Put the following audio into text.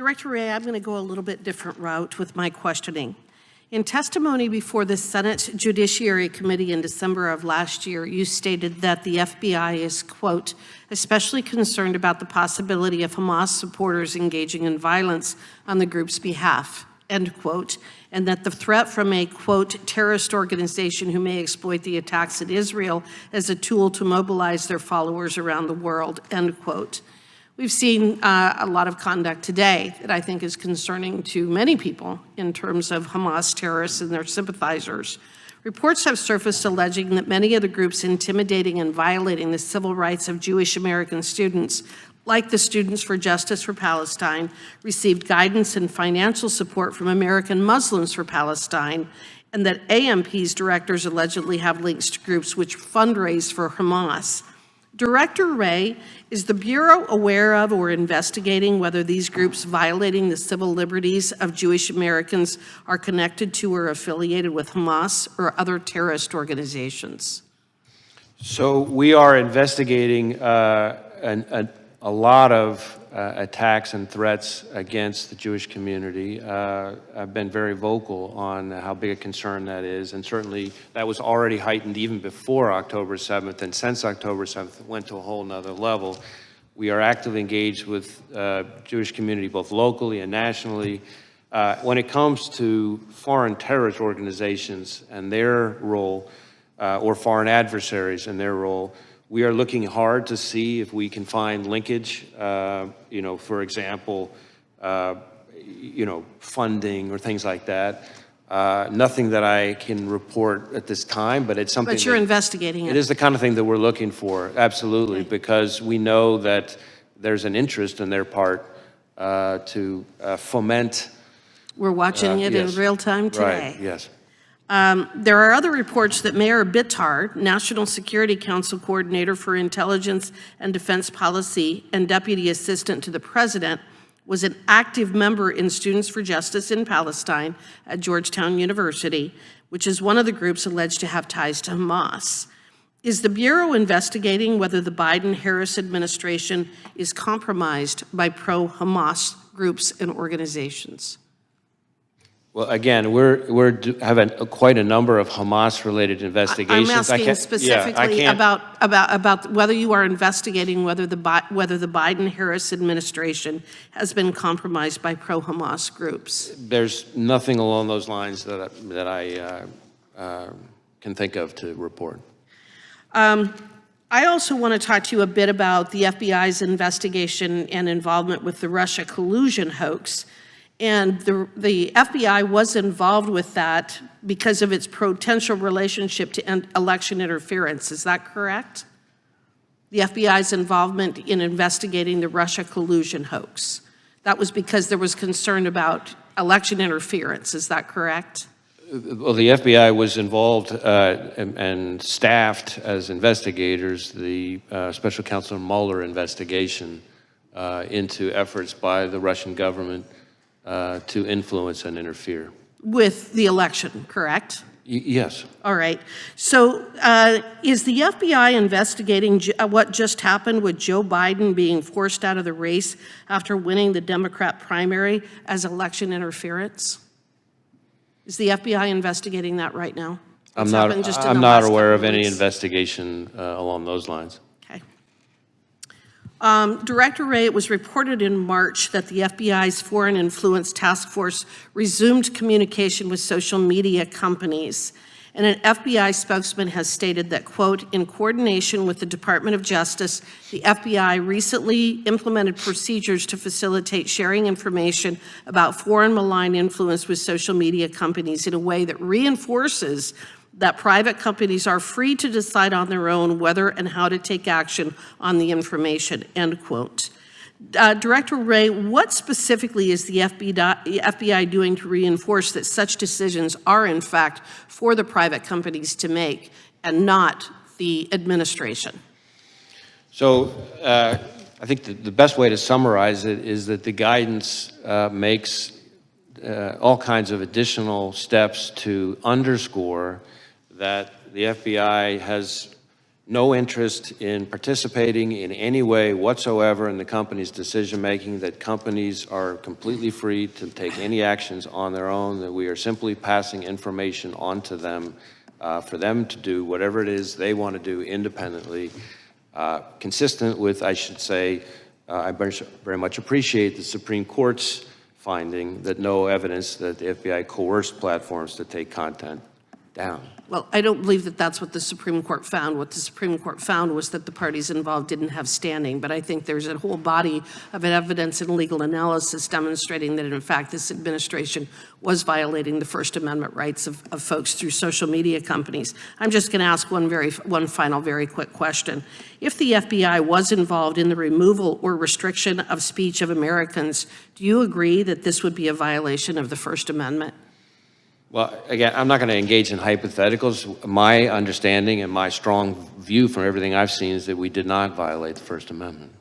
Director Wray, I'm going to go a little bit different route with my questioning. In testimony before the Senate Judiciary Committee in December of last year, you stated that the FBI is, quote, especially concerned about the possibility of Hamas supporters engaging in violence on the group's behalf, end quote, and that the threat from a, quote, terrorist organization who may exploit the attacks in Israel as a tool to mobilize their followers around the world, end quote. We've seen a lot of conduct today that I think is concerning to many people in terms of Hamas terrorists and their sympathizers. Reports have surfaced alleging that many of the groups intimidating and violating the civil rights of Jewish American students, like the Students for Justice for Palestine, received guidance and financial support from American Muslims for Palestine, and that AMP's directors allegedly have links to groups which fundraise for Hamas. Director Wray, is the Bureau aware of or investigating whether these groups violating the civil liberties of Jewish Americans are connected to or affiliated with Hamas or other terrorist organizations? So we are investigating a lot of attacks and threats against the Jewish community. I've been very vocal on how big a concern that is, and certainly that was already heightened even before October 7th, and since October 7th it went to a whole nother level. We are actively engaged with Jewish community both locally and nationally. When it comes to foreign terrorist organizations and their role, or foreign adversaries and their role, we are looking hard to see if we can find linkage, for example, funding or things like that. Nothing that I can report at this time, but it's something. But you're investigating it. It is the kind of thing that we're looking for, absolutely, okay. Because we know that there's an interest in their part to foment. We're watching it yes. in real time today. Right, yes. There are other reports that Mayor Bitar, National Security Council Coordinator for Intelligence and Defense Policy and Deputy Assistant to the President, was an active member in Students for Justice in Palestine at Georgetown University, which is one of the groups alleged to have ties to Hamas. Is the Bureau investigating whether the Biden-Harris administration is compromised by pro-Hamas groups and organizations? Well, again, we're having quite a number of Hamas-related investigations. I'm asking specifically about whether you are investigating whether the Biden-Harris administration has been compromised by pro-Hamas groups. There's nothing along those lines that I can think of to report. I also want to talk to you a bit about the FBI's investigation and involvement with the Russia collusion hoax. And the FBI was involved with that because of its potential relationship to election interference. Is that correct? The FBI's involvement in investigating the Russia collusion hoax. That was because there was concern about election interference. Is that correct? Well, the FBI was involved and staffed as investigators the Special Counsel Mueller investigation into efforts by the Russian government to influence and interfere. With the election, correct? Yes. All right. So is the FBI investigating what just happened with Joe Biden being forced out of the race after winning the Democrat primary as election interference? Is the FBI investigating that right now? I'm not aware of any investigation along those lines. Director Wray, it was reported in March that the FBI's Foreign Influence Task Force resumed communication with social media companies. And an FBI spokesman has stated that, quote, in coordination with the Department of Justice, the FBI recently implemented procedures to facilitate sharing information about foreign malign influence with social media companies in a way that reinforces that private companies are free to decide on their own whether and how to take action on the information, end quote. Director Wray, what specifically is the FBI doing to reinforce that such decisions are, in fact, for the private companies to make and not the administration? So I think the best way to summarize it is that the guidance makes all kinds of additional steps to underscore that the FBI has no interest in participating in any way whatsoever in the company's decision-making, that companies are completely free to take any actions on their own, that we are simply passing information on to them for them to do whatever it is they want to do independently, consistent with, I should say, I very much appreciate the Supreme Court's finding that no evidence that the FBI coerced platforms to take content down. Well, I don't believe that that's what the Supreme Court found. What the Supreme Court found was that the parties involved didn't have standing, but I think there's a whole body of evidence and legal analysis demonstrating that, in fact, this administration was violating the First Amendment rights of folks through social media companies. I'm just going to ask one final very quick question. If the FBI was involved in the removal or restriction of speech of Americans, do you agree that this would be a violation of the First Amendment? Well, again, I'm not going to engage in hypotheticals. My understanding and my strong view from everything I've seen is that we did not violate the First Amendment.